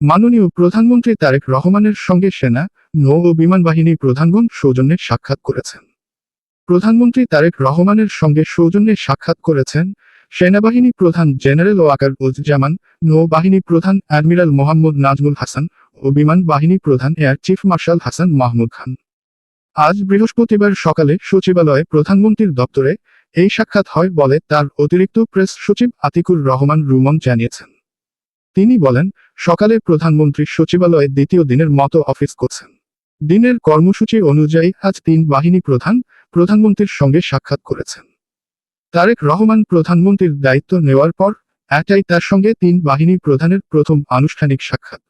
মাননীয় প্রধানমন্ত্রী তারেক রহমানের সঙ্গে সেনা, নৌ ও বিমান বাহিনী প্রধানগণ সৌজন্যে সাক্ষাৎ করেছেন। প্রধানমন্ত্রী তারেক রহমানের সঙ্গে সৌজন্যে সাক্ষাৎ করেছেন সেনাবাহিনী প্রধান জেনারেল ওয়াকার উজ্জামান, নৌবাহিনী প্রধান অ্যাডমিরাল মোহাম্মদ নাজমুল হাসান ও বিমান বাহিনী প্রধান air chief marshal Hasan Mahmud Khan. আজ বৃহস্পতিবার সকালে সচিবালয়ে প্রধানমন্ত্রীর দপ্তরে এই সাক্ষাৎ হয় বলে তার অতিরিক্ত প্রেস সচিব আতিকুর রহমান রুমন জানিয়েছেন। তিনি বলেন, সকালে প্রধানমন্ত্রী সচিবালয়ে দ্বিতীয় দিনের মতো অফিস করছেন। দিনের কর্মসূচি অনুযায়ী আজ 3 বাহিনী প্রধানমন্ত্রীর সঙ্গে সাক্ষাৎ করেছেন। তারেক রহমান প্রধানমন্ত্রীর দায়িত্ব নেওয়ার পর এটাই তার সঙ্গে 3 বাহিনী প্রধানের প্রথম আনুষ্ঠানিক সাক্ষাৎ।